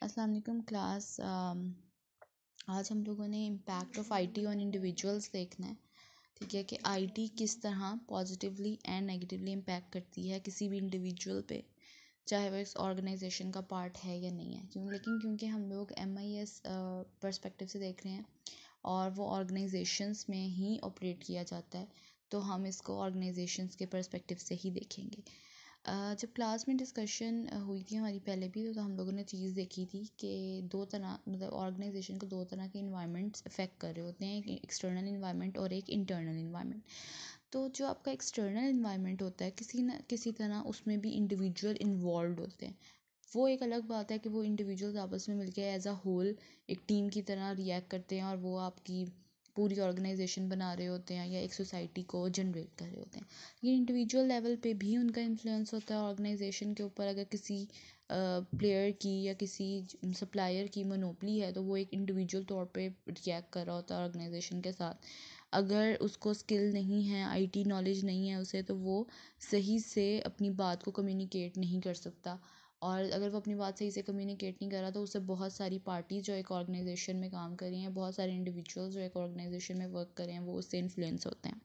अस्सलाम वालेकुम क्लास। आज हम लोगों ने impact of IT on individuals देखना है। ठीक है कि आईटी किस तरह पॉजिटिवली एंड नेगेटिवली इम्पैक्ट करती है किसी भी इंडिविजुअल पे, चाहे वो इस ऑर्गेनाइजेशन का पार्ट है या नहीं है। लेकिन क्योंकि हम लोग MIS पर्सपेक्टिव से देख रहे हैं और वो ऑर्गेनाइजेशंस में ही ऑपरेट किया जाता है, तो हम इसको ऑर्गेनाइजेशंस के पर्सपेक्टिव से ही देखेंगे। जब क्लास में डिस्कशन हुई थी हमारी पहले भी, तो हम लोगों ने चीज़ देखी थी कि दो तरह, मतलब ऑर्गेनाइजेशन को दो तरह के इन्वायरमेंट्स अफेक्ट कर रहे होते हैं, एक एक्सटर्नल इन्वायरमेंट और एक इंटरनल इन्वायरमेंट। तो जो आपका एक्सटर्नल इन्वायरमेंट होता है, किसी न किसी तरह उसमें भी इंडिविजुअल इन्वॉल्व होते हैं। वो एक अलग बात है कि वो इंडिविजुअल्स आपस में मिलकर एज अ होल एक टीम की तरह रिएक्ट करते हैं और वो आपकी पूरी ऑर्गेनाइजेशन बना रहे होते हैं या एक सोसाइटी को जनरेट कर रहे होते हैं। ये इंडिविजुअल लेवल पे भी उनका इन्फ्लुएंस होता है ऑर्गेनाइजेशन के ऊपर। अगर किसी प्लेयर की या किसी सप्लायर की मोनोपली है, तो वो एक इंडिविजुअल तौर पे रिएक्ट कर रहा होता है ऑर्गेनाइजेशन के साथ। अगर उसको स्किल नहीं है, आईटी नॉलेज नहीं है उसे, तो वो सही से अपनी बात को कम्युनिकेट नहीं कर सकता। और अगर वो अपनी बात सही से कम्युनिकेट नहीं कर रहा, तो उससे बहुत सारी पार्टीज जो एक ऑर्गेनाइजेशन में काम कर रही हैं, बहुत सारे इंडिविजुअल्स जो एक ऑर्गेनाइजेशन में वर्क कर रहे हैं, वो उससे इन्फ्लुएंस होते हैं।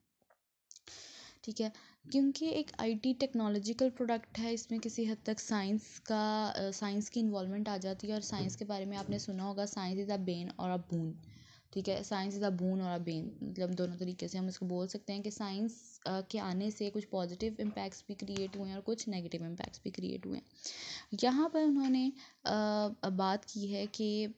ठीक है, क्योंकि एक आईटी टेक्नोलॉजिकल प्रोडक्ट है, इसमें किसी हद तक साइंस की इन्वॉल्वमेंट आ जाती है। और साइंस के बारे में आपने सुना होगा, साइंस इज़ अ बेन और अ बून। ठीक है, साइंस इज़ अ बून और अ बेन, मतलब दोनों तरीके से हम इसको बोल सकते हैं कि साइंस के आने से कुछ पॉजिटिव इम्पैक्ट्स भी क्रिएट हुए हैं और कुछ नेगेटिव इम्पैक्ट्स भी क्रिएट हुए हैं। यहाँ पर उन्होंने बात की है कि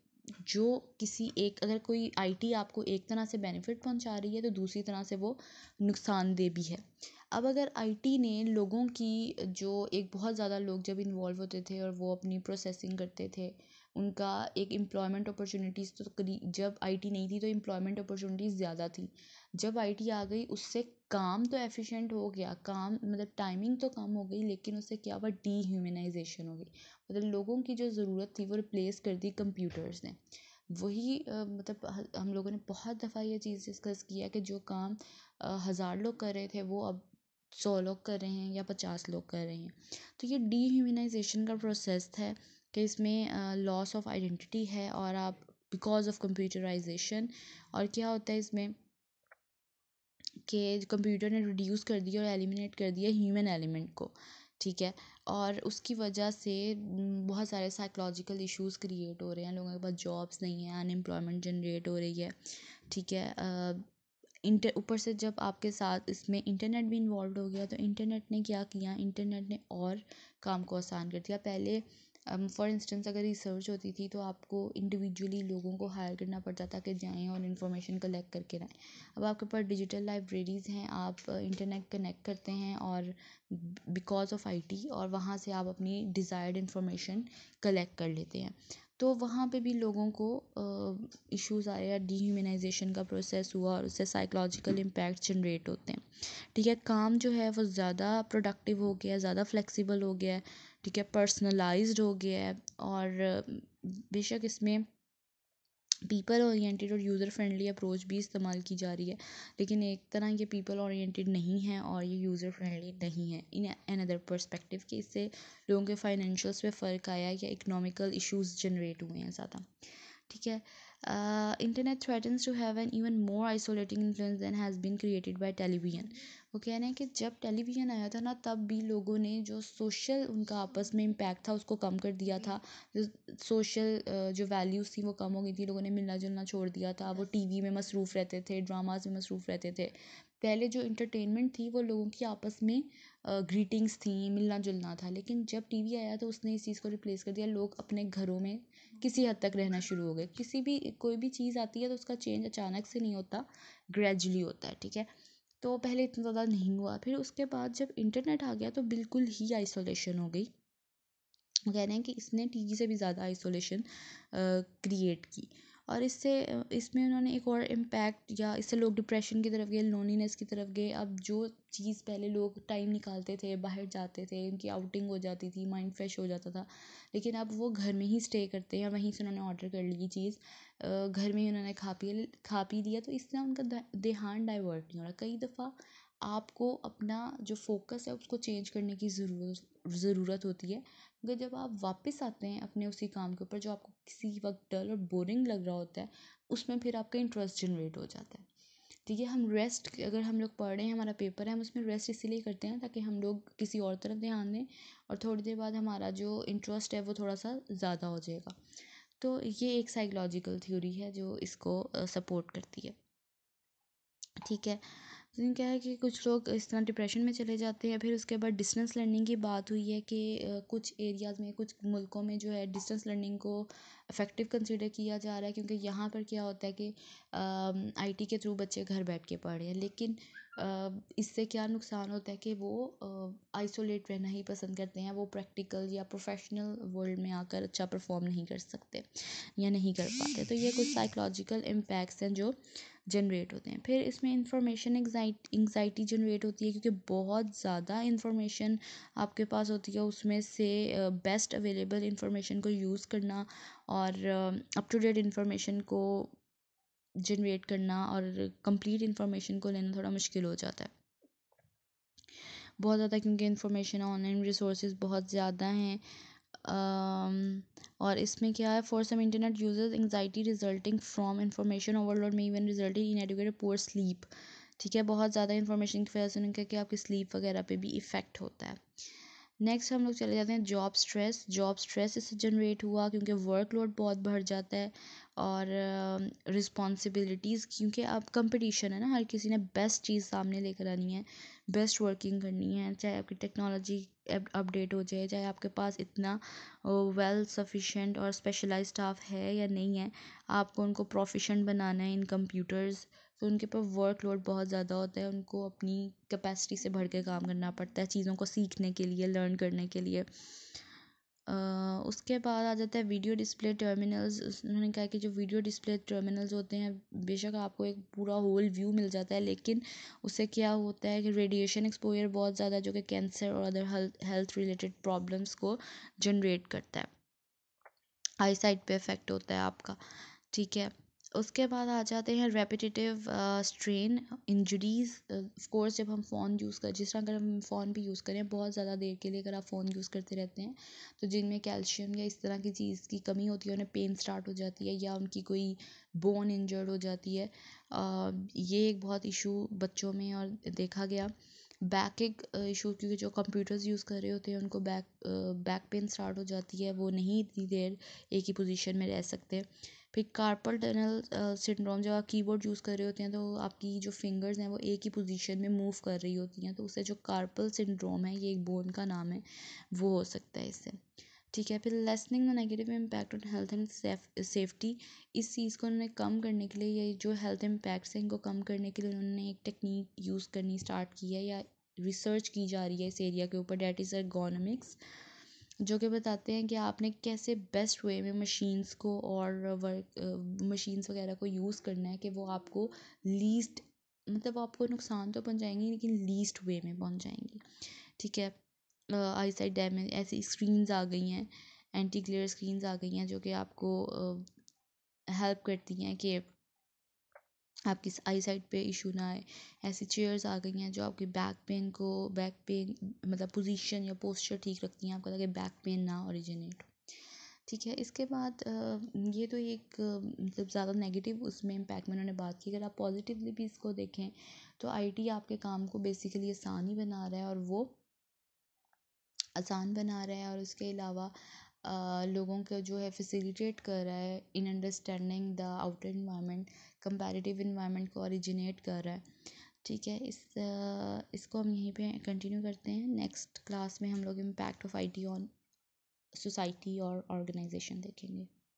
जो किसी एक, अगर कोई आईटी आपको एक तरह से बेनिफिट पहुंचा रही है, तो दूसरी तरह से वो नुकसानदेह भी है। अब अगर आईटी ने लोगों की, जो एक बहुत ज़्यादा लोग जब इन्वॉल्व होते थे और वो अपनी प्रोसेसिंग करते थे, उनका एक एम्प्लॉयमेंट अपॉर्चुनिटीज़, तो जब आईटी नहीं थी तो एम्प्लॉयमेंट अपॉर्चुनिटीज़ ज़्यादा थी। जब आईटी आ गई, उससे काम तो एफिशिएंट हो गया, काम मतलब टाइमिंग तो कम हो गई, लेकिन उससे क्या हुआ, डीह्यूमनाइजेशन हो गई। मतलब लोगों की जो ज़रूरत थी वो रिप्लेस कर दी कंप्यूटर्स ने। वही मतलब हम लोगों ने बहुत दफ़ा ये चीज़ डिस्कस किया कि जो काम 1000 लोग कर रहे थे, वो अब 100 लोग कर रहे हैं या 50 लोग कर रहे हैं। तो ये डीह्यूमनाइजेशन का प्रोसेस है कि इसमें लॉस ऑफ आइडेंटिटी है, और आप बिकॉज ऑफ कंप्यूटराइजेशन। और क्या होता है इसमें कि कंप्यूटर ने रिड्यूस कर दिया और एलिमिनेट कर दिया ह्यूमन एलिमेंट को। ठीक है, और उसकी वजह से बहुत सारे साइकोलॉजिकल इश्यूज क्रिएट हो रहे हैं, लोगों के पास जॉब्स नहीं है, अनएम्प्लॉयमेंट जनरेट हो रही है। ठीक है, ऊपर से जब आपके साथ इसमें इंटरनेट भी इन्वॉल्व हो गया, तो इंटरनेट ने क्या किया, इंटरनेट ने और काम को आसान कर दिया। पहले फॉर इंस्टेंस अगर रिसर्च होती थी, तो आपको इंडिविजुअली लोगों को हायर करना पड़ता था कि जाएं और इन्फॉर्मेशन कलेक्ट करके लाएं। अब आपके पास डिजिटल लाइब्रेरीज़ हैं, आप इंटरनेट कनेक्ट करते हैं और बिकॉज ऑफ आईटी, और वहाँ से आप अपनी डिज़ायर्ड इन्फॉर्मेशन कलेक्ट कर लेते हैं। तो वहाँ पे भी लोगों को इश्यूज आए या डीह्यूमनाइजेशन का प्रोसेस हुआ, और उससे साइकोलॉजिकल इम्पैक्ट जनरेट होते हैं। ठीक है, काम जो है वो ज़्यादा प्रोडक्टिव हो गया है, ज़्यादा फ्लेक्सिबल हो गया है। ठीक है, पर्सनलाइज्ड हो गया है। और बेशक इसमें पीपल ओरिएंटेड और यूज़र फ्रेंडली अप्रोच भी इस्तेमाल की जा रही है, लेकिन एक तरह ये पीपल ओरिएंटेड नहीं है और ये यूज़र फ्रेंडली नहीं है इन अनदर पर्सपेक्टिव, कि इससे लोगों के फाइनेंशियल्स पे फ़र्क आया या इकोनॉमिकल इश्यूज जनरेट हुए हैं ज़्यादा। ठीक है, internet threatens to have an even more isolating influence than has been created by television. वो कह रहे हैं कि जब टेलीविज़न आया था ना, तब भी लोगों ने जो सोशल उनका आपस में इम्पैक्ट था, उसको कम कर दिया था। जो सोशल जो वैल्यूज़ थी वो कम हो गई थी, लोगों ने मिलना जुलना छोड़ दिया था, वो टीवी में मसरूफ़ रहते थे, ड्रामाज में मसरूफ़ रहते थे। पहले जो इंटरटेनमेंट थी वो लोगों की आपस में ग्रीटिंग्स थी, मिलना जुलना था। लेकिन जब टीवी आया, तो उसने इस चीज़ को रिप्लेस कर दिया। लोग अपने घरों में किसी हद तक रहना शुरू हो गए। कोई भी चीज़ आती है तो उसका चेंज अचानक से नहीं होता, ग्रेजुअली होता है। ठीक है, तो पहले इतना ज़्यादा नहीं हुआ। फिर उसके बाद जब इंटरनेट आ गया, तो बिल्कुल ही आइसोलेशन हो गई। वो कह रहे हैं कि इसने टीवी से भी ज़्यादा आइसोलेशन क्रिएट की। और इसमें उन्होंने एक और इम्पैक्ट, या इससे लोग डिप्रेशन की तरफ गए, लोनलीनेस की तरफ गए। अब जो चीज़ पहले लोग टाइम निकालते थे, बाहर जाते थे, उनकी आउटिंग हो जाती थी, माइंड फ्रेश हो जाता था, लेकिन अब वो घर में ही स्टे करते हैं और वहीं से उन्होंने ऑर्डर कर ली चीज़, घर में ही उन्होंने खा पी लिया। तो इससे उनका ध्यान डाइवर्ट नहीं हो रहा। कई दफ़ा आपको अपना जो फोकस है उसको चेंज करने की ज़रूरत होती है, मगर जब आप वापस आते हैं अपने उसी काम के ऊपर जो आपको किसी वक्त डल और बोरिंग लग रहा होता है, उसमें फिर आपका इंटरेस्ट जनरेट हो जाता है। ठीक है, हम रेस्ट, अगर हम लोग पढ़ रहे हैं, हमारा पेपर है, हम उसमें रेस्ट इसीलिए करते हैं ताकि हम लोग किसी और तरफ ध्यान दें, और थोड़ी देर बाद हमारा जो इंटरेस्ट है वो थोड़ा सा ज़्यादा हो जाएगा। तो ये एक साइकोलॉजिकल थ्योरी है जो इसको सपोर्ट करती है। ठीक है, लेकिन क्या है कि कुछ लोग इस तरह डिप्रेशन में चले जाते हैं। फिर उसके बाद डिस्टेंस लर्निंग की बात हुई है कि कुछ एरियाज़ में, कुछ मुल्कों में जो है डिस्टेंस लर्निंग को इफ़ेक्टिव कंसिडर किया जा रहा है, क्योंकि यहाँ पर क्या होता है कि आईटी के थ्रू बच्चे घर बैठ के पढ़ रहे हैं, लेकिन इससे क्या नुकसान होता है कि वो आइसोलेट रहना ही पसंद करते हैं, वो प्रैक्टिकल या प्रोफेशनल वर्ल्ड में आकर अच्छा परफॉर्म नहीं कर सकते या नहीं कर पाते। तो ये कुछ साइकोलॉजिकल इम्पैक्ट्स हैं जो जनरेट होते हैं। फिर इसमें इंफॉर्मेशन एंग्जाइटी जनरेट होती है, क्योंकि बहुत ज़्यादा इंफॉर्मेशन आपके पास होती है, उसमें से बेस्ट अवेलेबल इंफॉर्मेशन को यूज़ करना और अप टू डेट इंफॉर्मेशन को जनरेट करना और कंप्लीट इंफॉर्मेशन को लेना थोड़ा मुश्किल हो जाता है बहुत ज़्यादा, क्योंकि इंफॉर्मेशन ऑनलाइन रिसोर्सेज बहुत ज़्यादा हैं। और इसमें क्या है, for some internet users anxiety resulting from information overload में even resulting in educated poor sleep. ठीक है, बहुत ज़्यादा इंफॉर्मेशन की वजह से उनका क्या, आपकी स्लीप वगैरह पे भी इफ़ेक्ट होता है। नेक्स्ट हम लोग चले जाते हैं जॉब स्ट्रेस। जॉब स्ट्रेस इससे जनरेट हुआ क्योंकि वर्कलोड बहुत बढ़ जाता है और रिस्पॉन्सिबिलिटीज़, क्योंकि अब कंपटीशन है ना, हर किसी ने बेस्ट चीज़ सामने लेकर आनी है, बेस्ट वर्किंग करनी है, चाहे आपकी टेक्नोलॉजी अपडेट हो जाए, चाहे आपके पास इतना वेल सफिशेंट और स्पेशलाइज्ड स्टाफ है या नहीं है, आपको उनको प्रोफिशेंट बनाना है इन कंप्यूटर्स। तो उनके पर वर्कलोड बहुत ज़्यादा होता है, उनको अपनी कैपेसिटी से बढ़ के काम करना पड़ता है चीज़ों को सीखने के लिए, लर्न करने के लिए। उसके बाद आ जाता है वीडियो डिस्प्ले टर्मिनल्स। उन्होंने कहा कि जो वीडियो डिस्प्ले टर्मिनल्स होते हैं, बेशक आपको एक पूरा होल व्यू मिल जाता है, लेकिन उससे क्या होता है कि रेडिएशन एक्सपोजर बहुत ज़्यादा, जो कि कैंसर और अदर हेल्थ रिलेटेड प्रॉब्लम्स को जनरेट करता है, आई साइट पे इफ़ेक्ट होता है आपका। ठीक है, उसके बाद आ जाते हैं repetitive strain injuries. Of course जब हम फ़ोन यूज़ कर, जिस तरह अगर हम फ़ोन भी यूज़ करें बहुत ज़्यादा देर के लिए, अगर आप फ़ोन यूज़ करते रहते हैं, तो जिनमें कैल्शियम या इस तरह की चीज़ की कमी होती है, उन्हें पेन स्टार्ट हो जाती है या उनकी कोई बोन इंजर्ड हो जाती है। ये एक बहुत इशू बच्चों में और देखा गया। बैक एक इशू, क्योंकि जो कंप्यूटर्स यूज़ कर रहे होते हैं उनको बैक पेन स्टार्ट हो जाती है, वो नहीं इतनी देर एक ही पोजीशन में रह सकते। फिर कार्पल टनल सिंड्रोम, जब आप कीबोर्ड यूज़ कर रहे होते हैं तो आपकी जो फिंगर्स हैं वो एक ही पोजीशन में मूव कर रही होती हैं, तो उससे जो कार्पल सिंड्रोम है, ये एक बोन का नाम है, वो हो सकता है इससे। ठीक है, फिर listening the negative impact on health and safety. इस चीज़ को उन्होंने कम करने के लिए, ये जो हेल्थ इम्पैक्ट्स हैं इनको कम करने के लिए उन्होंने एक टेक्निक यूज़ करनी स्टार्ट की है, या रिसर्च की जा रही है इस एरिया के ऊपर, डैट इज़ ergonomics, जो कि बताते हैं कि आपने कैसे बेस्ट वे में मशीन्स को और वर्क मशीन्स वगैरह को यूज़ करना है कि वो आपको लीस्ट, मतलब आपको नुकसान तो पहुंचाएंगी लेकिन लीस्ट वे में पहुंचाएंगी। ठीक है, आई साइट डैमेज, ऐसी स्क्रीन्स आ गई हैं, एंटी ग्लेयर स्क्रीन्स आ गई हैं जो कि आपको हेल्प करती हैं कि आपकी आई साइट पे इशू ना आए। ऐसी चेयर्स आ गई हैं जो आपकी बैक पेन मतलब पोजीशन या पोस्चर ठीक रखती हैं आपका, ताकि बैक पेन ना ओरिजिनेट हो। ठीक है, इसके बाद ये तो एक मतलब ज़्यादा नेगेटिव उसमें इम्पैक्ट में उन्होंने बात की। अगर आप पॉजिटिवली भी इसको देखें तो आईटी आपके काम को बेसिकली आसान ही बना रहा है, और वो आसान बना रहा है, और उसके अलावा लोगों को जो है फैसिलिटेट कर रहा है in understanding the outer environment, comparative environment को ओरिजिनेट कर रहा है। ठीक है, इसको हम यहीं पे कंटिन्यू करते हैं। नेक्स्ट क्लास में हम लोग impact of IT on society और ऑर्गेनाइजेशन देखेंगे।